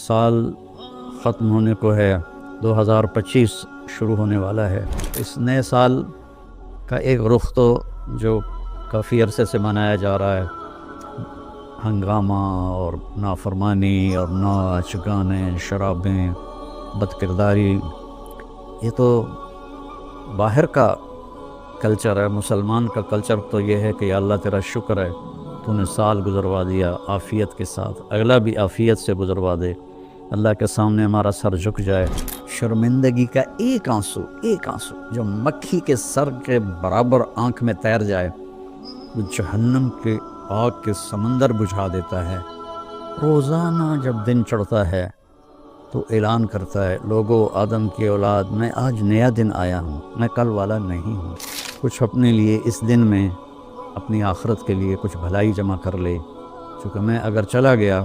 سال ختم ہونے کو ہے، 2025 شروع ہونے والا ہے۔ اس نئے سال کا ایک رخ تو جو کافی عرصے سے منایا جا رہا ہے، ہنگامہ اور نافرمانی اور ناچ گانے شرابیں بد کرداری، یہ تو باہر کا کلچر ہے۔ مسلمان کا کلچر تو یہ ہے کہ یا اللہ تیرا شکر ہے تو نے سال گزروا دیا عافیت کے ساتھ، اگلا بھی عافیت سے گزروا دے، اللہ کے سامنے ہمارا سر جھک جائے۔ شرمندگی کا ایک آنسو جو مکھی کے سر کے برابر آنکھ میں تیر جائے، وہ جہنم کے آگ کے سمندر بجھا دیتا ہے۔ روزانہ جب دن چڑھتا ہے تو اعلان کرتا ہے، لوگو آدم کی اولاد، میں آج نیا دن آیا ہوں، میں کل والا نہیں ہوں۔ کچھ اپنے لیے اس دن میں، اپنی آخرت کے لیے کچھ بھلائی جمع کر لے، چونکہ میں اگر چلا گیا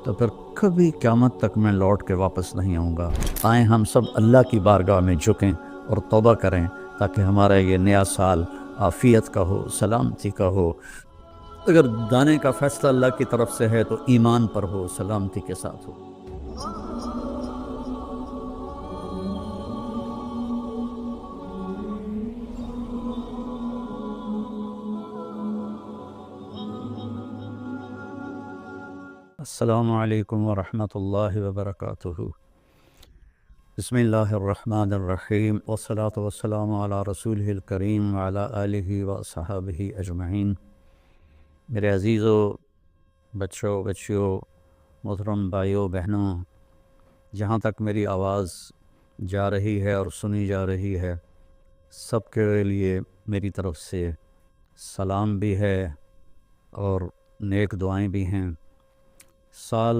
تو پھر کبھی قیامت تک میں لوٹ کے واپس نہیں آؤں گا۔ آئیں ہم سب اللہ کی بارگاہ میں جھکیں اور توبہ کریں تاکہ ہمارا یہ نیا سال عافیت کا ہو، سلامتی کا ہو۔ اگر دانے کا فیصلہ اللہ کی طرف سے ہے تو ایمان پر ہو، سلامتی کے ساتھ ہو۔ السلام علیکم ورحمۃ اللہ وبرکاتہ۔ بسم اللہ الرحمن الرحیم، والصلاة والسلام علی رسولہ الکریم وعلی آلہ وصحبہ اجمعین۔ میرے عزیزو، بچوں بچیوں، محترم بھائیوں بہنوں، جہاں تک میری آواز جا رہی ہے اور سنی جا رہی ہے، سب کے لیے میری طرف سے سلام بھی ہے اور نیک دعائیں بھی ہیں۔ سال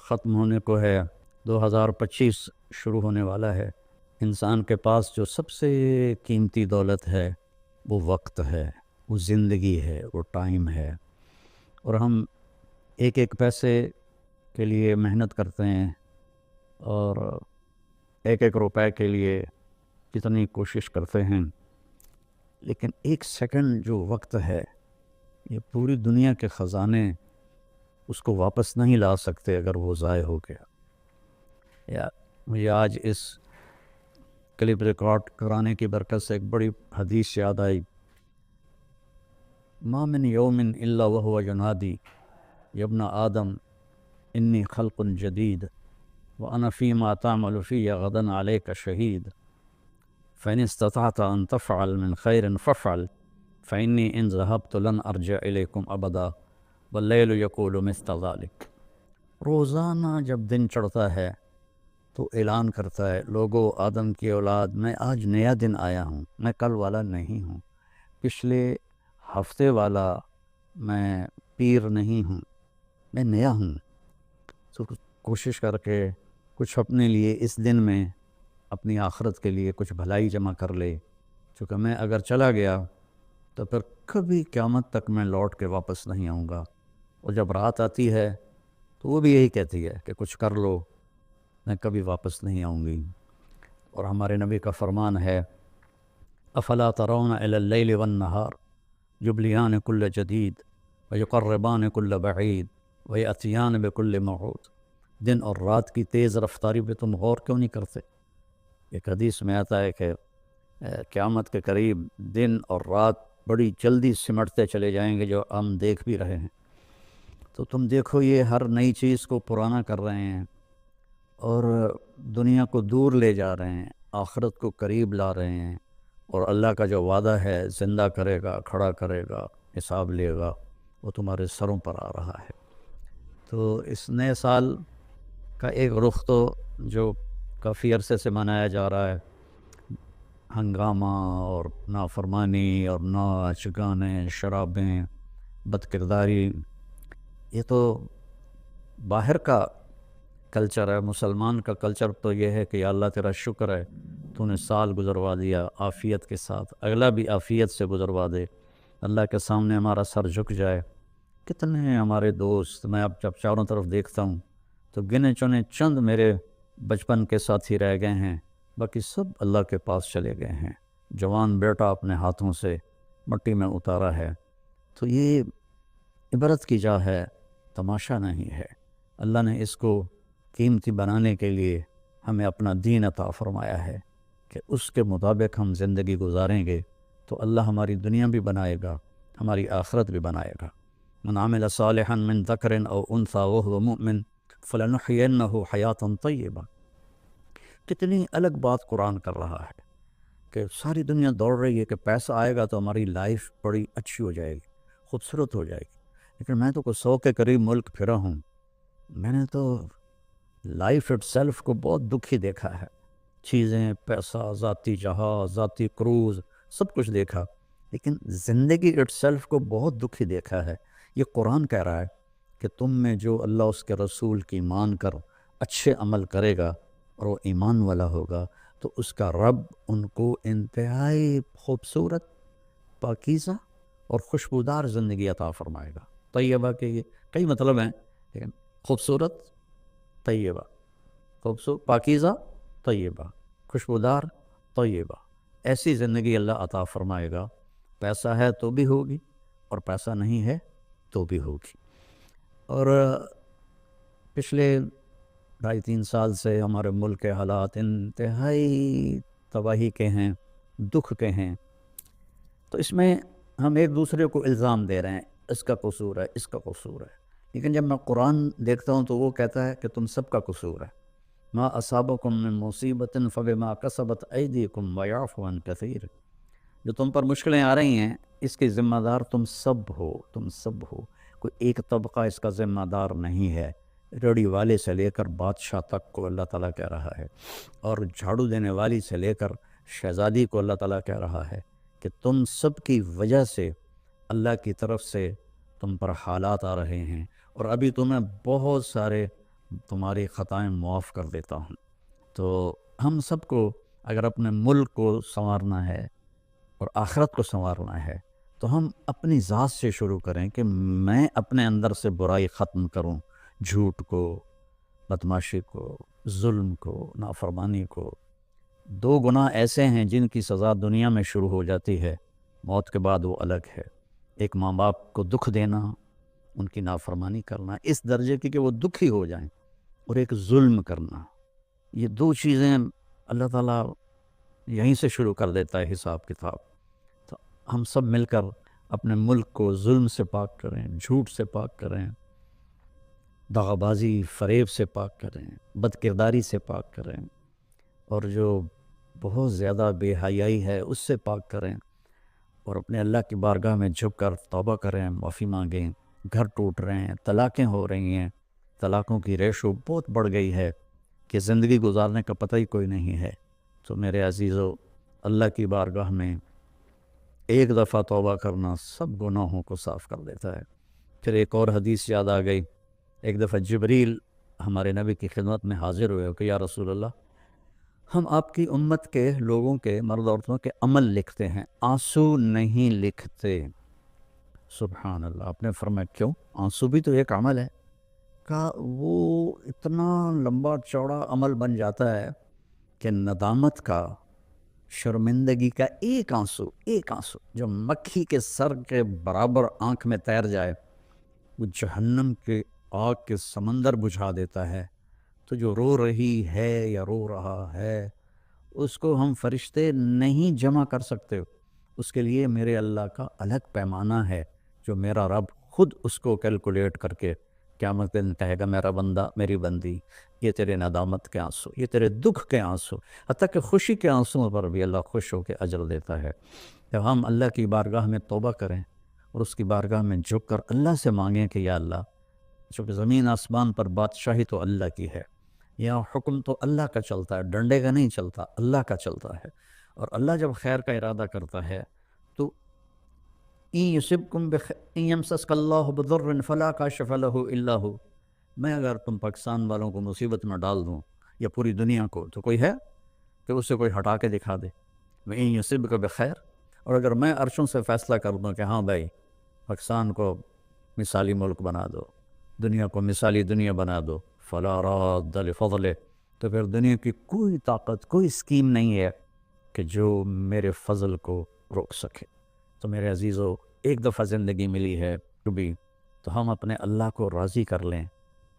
ختم ہونے کو ہے، 2025 شروع ہونے والا ہے۔ انسان کے پاس جو سب سے قیمتی دولت ہے وہ وقت ہے، وہ زندگی ہے، وہ ٹائم ہے، اور ہم ایک ایک پیسے کے لیے محنت کرتے ہیں اور ایک ایک روپے کے لیے کتنی کوشش کرتے ہیں، لیکن ایک سیکنڈ جو وقت ہے، یہ پوری دنیا کے خزانے اس کو واپس نہیں لا سکتے اگر وہ ضائع ہو گیا۔ یا مجھے آج اس کلپ ریکارڈ کرانے کی برکت سے ایک بڑی حدیث یاد آئی، ما من یوم الا وهو ینادی یا ابن آدم انی خلق جدید وانا فیما تعمل فی غدا علیک شہید فإن استطعت ان تفعل من خیر فافعل فإنی ان ذهبت لن ارجع الیکم ابدا واللیل یقول مثل ذلک۔ روزانہ جب دن چڑھتا ہے تو اعلان کرتا ہے، لوگو آدم کی اولاد، میں آج نیا دن آیا ہوں، میں کل والا نہیں ہوں، پچھلے ہفتے والا میں پیر نہیں ہوں، میں نیا ہوں۔ تو کوشش کر کے کچھ اپنے لیے اس دن میں، اپنی آخرت کے لیے کچھ بھلائی جمع کر لے، چونکہ میں اگر چلا گیا تو پھر کبھی قیامت تک میں لوٹ کے واپس نہیں آؤں گا۔ اور جب رات آتی ہے تو وہ بھی یہی کہتی ہے کہ کچھ کر لو، میں کبھی واپس نہیں آؤں گی۔ اور ہمارے نبی کا فرمان ہے، افلا ترون الی اللیل والنہار یبلیان کل جدید ویقربان کل بعید ویأتیان بکل موعود۔ دن اور رات کی تیز رفتاری پہ تم غور کیوں نہیں کرتے؟ ایک حدیث میں آتا ہے کہ قیامت کے قریب دن اور رات بڑی جلدی سمٹتے چلے جائیں گے، جو ہم دیکھ بھی رہے ہیں۔ تو تم دیکھو، یہ ہر نئی چیز کو پرانا کر رہے ہیں اور دنیا کو دور لے جا رہے ہیں، آخرت کو قریب لا رہے ہیں، اور اللہ کا جو وعدہ ہے، زندہ کرے گا، کھڑا کرے گا، حساب لے گا، وہ تمہارے سروں پر آ رہا ہے۔ تو اس نئے سال کا ایک رخ تو جو کافی عرصے سے منایا جا رہا ہے، ہنگامہ اور نافرمانی اور ناچ گانے شرابیں بد کرداری، یہ تو باہر کا کلچر ہے۔ مسلمان کا کلچر تو یہ ہے کہ یا اللہ تیرا شکر ہے تو نے سال گزروا دیا عافیت کے ساتھ، اگلا بھی عافیت سے گزروا دے، اللہ کے سامنے ہمارا سر جھک جائے۔ کتنے ہمارے دوست، میں اب جب چاروں طرف دیکھتا ہوں تو گنے چنے چند میرے بچپن کے ساتھی رہ گئے ہیں، باقی سب اللہ کے پاس چلے گئے ہیں۔ جوان بیٹا اپنے ہاتھوں سے مٹی میں اتارا ہے۔ تو یہ عبرت کی جا ہے، تماشا نہیں ہے۔ اللہ نے اس کو قیمتی بنانے کے لیے ہمیں اپنا دین عطا فرمایا ہے کہ اس کے مطابق ہم زندگی گزاریں گے تو اللہ ہماری دنیا بھی بنائے گا، ہماری آخرت بھی بنائے گا۔ من عمل صالحا من ذکر او انثی وهو مؤمن فلنحینہ حیاتا طیبہ۔ کتنی الگ بات قرآن کر رہا ہے کہ ساری دنیا دوڑ رہی ہے کہ پیسہ آئے گا تو ہماری لائف بڑی اچھی ہو جائے گی، خوبصورت ہو جائے گی، لیکن میں تو 100 کے قریب ملک پھرا ہوں، میں نے تو لائف اٹ سیلف کو بہت دکھی دیکھا ہے۔ چیزیں، پیسہ، ذاتی جہاز، ذاتی کروز، سب کچھ دیکھا، لیکن زندگی اٹ سیلف کو بہت دکھی دیکھا ہے۔ یہ قرآن کہہ رہا ہے کہ تم میں جو اللہ اس کے رسول کی مان کر اچھے عمل کرے گا اور وہ ایمان والا ہوگا تو اس کا رب ان کو انتہائی خوبصورت، پاکیزہ اور خوشبودار زندگی عطا فرمائے گا۔ طیبہ کے یہ کئی مطلب ہیں، لیکن خوبصورت، طیبہ، خوبصورت، پاکیزہ، طیبہ، خوشبودار، طیبہ، ایسی زندگی اللہ عطا فرمائے گا۔ پیسہ ہے تو بھی ہوگی اور پیسہ نہیں ہے تو بھی ہوگی۔ اور پچھلے 2.5-3 سال سے ہمارے ملک کے حالات انتہائی تباہی کے ہیں، دکھ کے ہیں، تو اس میں ہم ایک دوسرے کو الزام دے رہے ہیں، اس کا قصور ہے، اس کا قصور ہے، لیکن جب میں قرآن دیکھتا ہوں تو وہ کہتا ہے کہ تم سب کا قصور ہے۔ ما اصابکم من مصیبت فبما کسبت ایدیکم ویعفو عن کثیر۔ جو تم پر مشکلیں آ رہی ہیں اس کے ذمہ دار تم سب ہو، تم سب ہو، کوئی ایک طبقہ اس کا ذمہ دار نہیں ہے۔ ریڑھی والے سے لے کر بادشاہ تک کو اللہ تعالیٰ کہہ رہا ہے، اور جھاڑو دینے والی سے لے کر شہزادی کو اللہ تعالیٰ کہہ رہا ہے کہ تم سب کی وجہ سے اللہ کی طرف سے تم پر حالات آ رہے ہیں، اور ابھی تمہیں بہت سارے تمہاری خطائیں معاف کر دیتا ہوں۔ تو ہم سب کو اگر اپنے ملک کو سنوارنا ہے اور آخرت کو سنوارنا ہے تو ہم اپنی ذات سے شروع کریں کہ میں اپنے اندر سے برائی ختم کروں، جھوٹ کو، بدماشی کو، ظلم کو، نافرمانی کو۔ 2 گناہ ایسے ہیں جن کی سزا دنیا میں شروع ہو جاتی ہے، موت کے بعد وہ الگ ہے۔ ایک ماں باپ کو دکھ دینا، ان کی نافرمانی کرنا اس درجے کی کہ وہ دکھی ہو جائیں، اور ایک ظلم کرنا، یہ 2 چیزیں اللہ تعالیٰ یہیں سے شروع کر دیتا ہے حساب کتاب۔ تو ہم سب مل کر اپنے ملک کو ظلم سے پاک کریں، جھوٹ سے پاک کریں، دغا بازی، فریب سے پاک کریں، بد کرداری سے پاک کریں، اور جو بہت زیادہ بے حیائی ہے اس سے پاک کریں، اور اپنے اللہ کی بارگاہ میں جھک کر توبہ کریں، معافی مانگیں۔ گھر ٹوٹ رہے ہیں، طلاقیں ہو رہی ہیں، طلاقوں کی ریشو بہت بڑھ گئی ہے کہ زندگی گزارنے کا پتہ ہی کوئی نہیں ہے۔ تو میرے عزیزو، اللہ کی بارگاہ میں ایک دفعہ توبہ کرنا سب گناہوں کو صاف کر دیتا ہے۔ پھر ایک اور حدیث یاد آ گئی، ایک دفعہ جبریل ہمارے نبی کی خدمت میں حاضر ہوئے کہ یا رسول اللہ، ہم آپ کی امت کے لوگوں کے، مرد عورتوں کے عمل لکھتے ہیں، آنسو نہیں لکھتے۔ سبحان اللہ۔ آپ نے فرمایا کیوں؟ آنسو بھی تو ایک عمل ہے۔ کہا وہ اتنا لمبا چوڑا عمل بن جاتا ہے کہ ندامت کا، شرمندگی کا ایک آنسو جو مکھی کے سر کے برابر آنکھ میں تیر جائے، وہ جہنم کے آگ کے سمندر بجھا دیتا ہے۔ تو جو رو رہی ہے یا رو رہا ہے اس کو ہم فرشتے نہیں جمع کر سکتے، اس کے لیے میرے اللہ کا الگ پیمانہ ہے جو میرا رب خود اس کو کیلکولیٹ کر کے قیامت دن کہے گا میرا بندہ، میری بندی، یہ تیرے ندامت کے آنسو، یہ تیرے دکھ کے آنسو، حتیٰ کہ خوشی کے آنسوں پر بھی اللہ خوش ہو کے اجر دیتا ہے۔ جب ہم اللہ کی بارگاہ میں توبہ کریں اور اس کی بارگاہ میں جھک کر اللہ سے مانگیں کہ یا اللہ، چونکہ زمین آسمان پر بادشاہی تو اللہ کی ہے، یہاں حکم تو اللہ کا چلتا ہے، ڈنڈے کا نہیں چلتا، اللہ کا چلتا ہے، اور اللہ جب خیر کا ارادہ کرتا ہے تو إِن يَمْسَسْكَ اللَّهُ بِضُرٍّ فَلَا كَاشِفَ لَهُ إِلَّا هُوَ۔ میں اگر تم پاکستان والوں کو مصیبت میں ڈال دوں یا پوری دنیا کو، تو کوئی ہے کہ اسے کوئی ہٹا کے دکھا دے؟ وَإِن يُصِبْكَ بِخَيْرٍ، اور اگر میں عرشوں سے فیصلہ کر دوں کہ ہاں بھائی پاکستان کو مثالی ملک بنا دو، دنیا کو مثالی دنیا بنا دو، فَلَا رَادَّ لِفَضْلِهِ، تو پھر دنیا کی کوئی طاقت، کوئی اسکیم نہیں ہے کہ جو میرے فضل کو روک سکے۔ تو میرے عزیزو، ایک دفعہ زندگی ملی ہے کبھی، تو ہم اپنے اللہ کو راضی کر لیں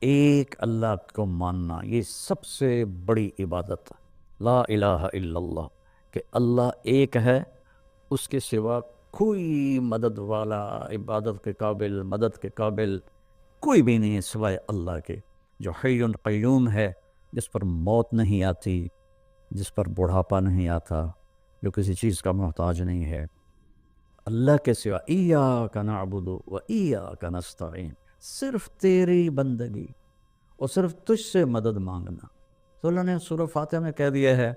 ایک اللہ کو ماننا یہ سب سے بڑی عبادت، لا الہ الا اللہ، کہ اللہ ایک ہے، اس کے سوا کوئی مدد والا، عبادت کے قابل، مدد کے قابل کوئی بھی نہیں ہے سوائے اللہ کے، جو حی قیوم ہے، جس پر موت نہیں آتی، جس پر بڑھاپا نہیں آتا، جو کسی چیز کا محتاج نہیں ہے۔ اللہ کے سوا ایاک نعبد و ایاک نستعین، صرف تیری بندگی اور صرف تجھ سے مدد مانگنا۔ تو اللہ نے سورہ فاتحہ میں کہہ دیا ہے،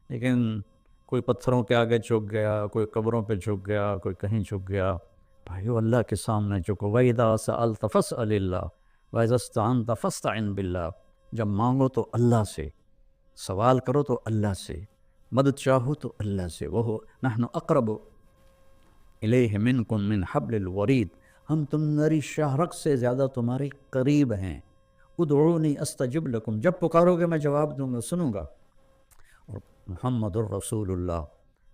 لیکن کوئی پتھروں کے آگے جھک گیا، کوئی قبروں پہ جھک گیا، کوئی کہیں جھک گیا۔ بھائیو اللہ کے سامنے جھکو، وَإِذَا سَأَلْتَ فَاسْأَلِ اللَّهَ وَإِذَا اسْتَعَنْتَ فَاسْتَعِنْ بِاللَّهِ، جب مانگو تو اللہ سے، سوال کرو تو اللہ سے، مدد چاہو تو اللہ سے۔ وہ نحن اقرب الیہ منکم من حبل الورید، ہم تمہاری شاہ رگ سے زیادہ تمہارے قریب ہیں۔ ادعونی استجب لکم، جب پکارو گے میں جواب دوں گا، سنوں گا۔ اور محمد الرسول اللہ،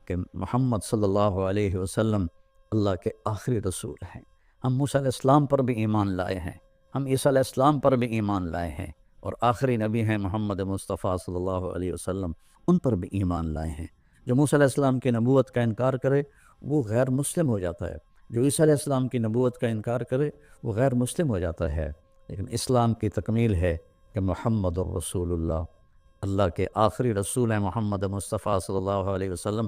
کہ محمد صلی اللہ علیہ وسلم اللہ کے آخری رسول ہیں۔ ہم موسیٰ علیہ السلام پر بھی ایمان لائے ہیں، ہم عیسیٰ علیہ السلام پر بھی ایمان لائے ہیں، اور آخری نبی ہیں محمد مصطفیٰ صلی اللہ علیہ وسلم، ان پر بھی ایمان لائے ہیں۔ جو موسیٰ علیہ السلام کی نبوت کا انکار کرے وہ غیر مسلم ہو جاتا ہے، جو عیسیٰ علیہ السلام کی نبوت کا انکار کرے وہ غیر مسلم ہو جاتا ہے۔ لیکن اسلام کی تکمیل ہے کہ محمد الرسول اللہ، اللہ کے آخری رسول ہیں محمد مصطفیٰ صلی اللہ علیہ وسلم،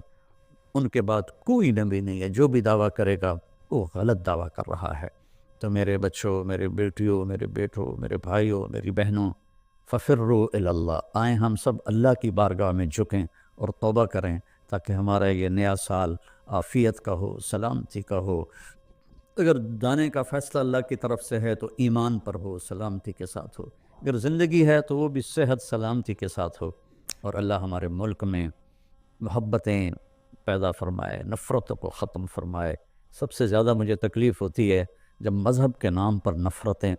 ان کے بعد کوئی نبی نہیں ہے۔ جو بھی دعویٰ کرے گا وہ غلط دعویٰ کر رہا ہے۔ تو میرے بچوں، میرے بیٹیوں، میرے بیٹوں، میرے بھائیوں، میری بہنوں، ففروا الی اللہ، آئیں ہم سب اللہ کی بارگاہ میں جھکیں اور توبہ کریں، تاکہ ہمارا یہ نیا سال عافیت کا ہو، سلامتی کا ہو۔ اگر دانے کا فیصلہ اللہ کی طرف سے ہے تو ایمان پر ہو، سلامتی کے ساتھ ہو، اگر زندگی ہے تو وہ بھی صحت سلامتی کے ساتھ ہو، اور اللہ ہمارے ملک میں محبتیں پیدا فرمائے، نفرتوں کو ختم فرمائے۔ سب سے زیادہ مجھے تکلیف ہوتی ہے جب مذہب کے نام پر نفرتیں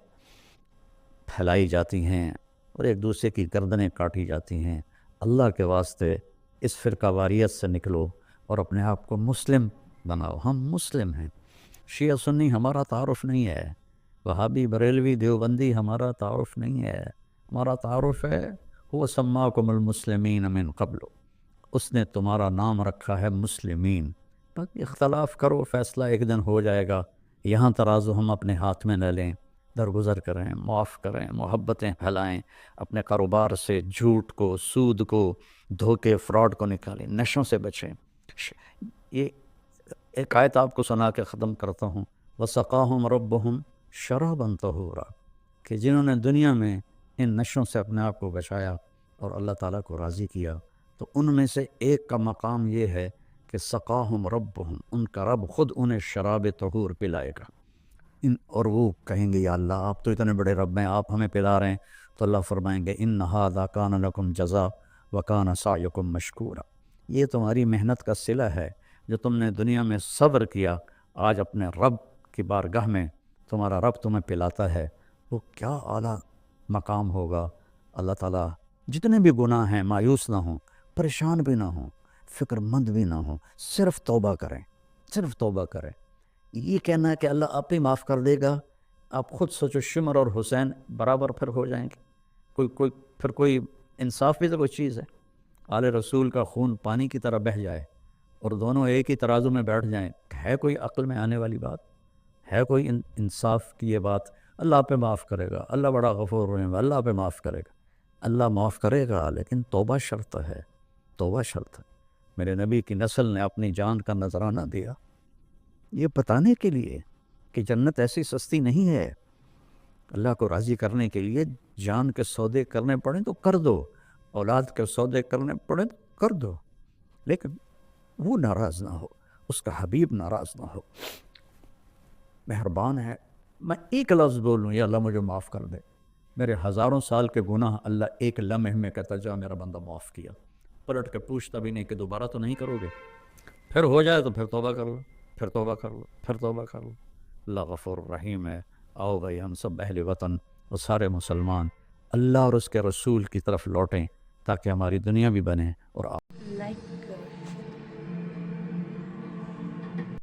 پھیلائی جاتی ہیں اور ایک دوسرے کی گردنیں کاٹی جاتی ہیں۔ اللہ کے واسطے اس فرقہ واریت سے نکلو اور اپنے آپ کو مسلم بناؤ۔ ہم مسلم ہیں، شیعہ سنی ہمارا تعارف نہیں ہے، وہابی بریلوی دیوبندی ہمارا تعارف نہیں ہے، ہمارا تعارف ہے هو سماکم المسلمین من قبل، اس نے تمہارا نام رکھا ہے مسلمین۔ باقی اختلاف کرو، فیصلہ ایک دن ہو جائے گا۔ یہاں ترازو ہم اپنے ہاتھ میں نہ لیں، درگزر کریں، معاف کریں، محبتیں پھیلائیں، اپنے کاروبار سے جھوٹ کو، سود کو، دھوکے، فراڈ کو نکالیں، نشوں سے بچیں۔ یہ ایک آیت آپ کو سنا کے ختم کرتا ہوں، وَسَقَاهُمْ رَبُّهُمْ شَرَابًا طَهُورًا، کہ جنہوں نے دنیا میں ان نشوں سے اپنے آپ کو بچایا اور اللہ تعالیٰ کو راضی کیا، تو ان میں سے ایک کا مقام یہ ہے کہ سقاہم ربہم، ان کا رب خود انہیں شراب طہور پلائے گا۔ اور وہ کہیں گے یا اللہ آپ تو اتنے بڑے رب ہیں، آپ ہمیں پلا رہے ہیں، تو اللہ فرمائیں گے ان ھذا کان لکم جزاء وکان سعیکم مشکورا، یہ تمہاری محنت کا صلہ ہے، جو تم نے دنیا میں صبر کیا، آج اپنے رب کی بارگاہ میں تمہارا رب تمہیں پلاتا ہے، وہ کیا اعلیٰ مقام ہوگا۔ اللہ تعالیٰ جتنے بھی گناہ ہیں مایوس نہ ہوں، پریشان بھی نہ ہوں، فکر مند بھی نہ ہوں، صرف توبہ کریں، صرف توبہ کریں۔ یہ کہنا ہے کہ اللہ آپ ہی معاف کر دے گا، آپ خود سوچو شمر اور حسین برابر پھر ہو جائیں گے، کوئی انصاف بھی تو کوئی چیز ہے۔ آل رسول کا خون پانی کی طرح بہہ جائے اور دونوں ایک ہی ترازو میں بیٹھ جائیں، ہے کوئی عقل میں آنے والی بات؟ ہے کوئی انصاف کی یہ بات؟ اللہ پہ معاف کرے گا، اللہ بڑا غفور رحیم، اللہ پہ معاف کرے گا، اللہ معاف کرے گا، لیکن توبہ شرط ہے، توبہ شرط ہے۔ میرے نبی کی نسل نے اپنی جان کا نذرانہ دیا یہ بتانے کے لیے کہ جنت ایسی سستی نہیں ہے۔ اللہ کو راضی کرنے کے لیے جان کے سودے کرنے پڑیں تو کر دو، اولاد کے سودے کرنے پڑیں تو کر دو، لیکن وہ ناراض نہ ہو، اس کا حبیب ناراض نہ ہو۔ مہربان ہے، میں ایک لفظ بولوں یا اللہ مجھے معاف کر دے، میرے ہزاروں سال کے گناہ اللہ ایک لمحے میں کہتا جا میرا بندہ معاف کیا، پلٹ کے پوچھتا بھی نہیں کہ دوبارہ تو نہیں کرو گے، پھر ہو جائے تو پھر توبہ کر لو، پھر توبہ کر لو، پھر توبہ کر لو۔ اللہ غفور رحیم ہے۔ آؤ بھائی ہم سب اہل وطن اور سارے مسلمان اللہ اور اس کے رسول کی طرف لوٹیں، تاکہ ہماری دنیا بھی بنے اور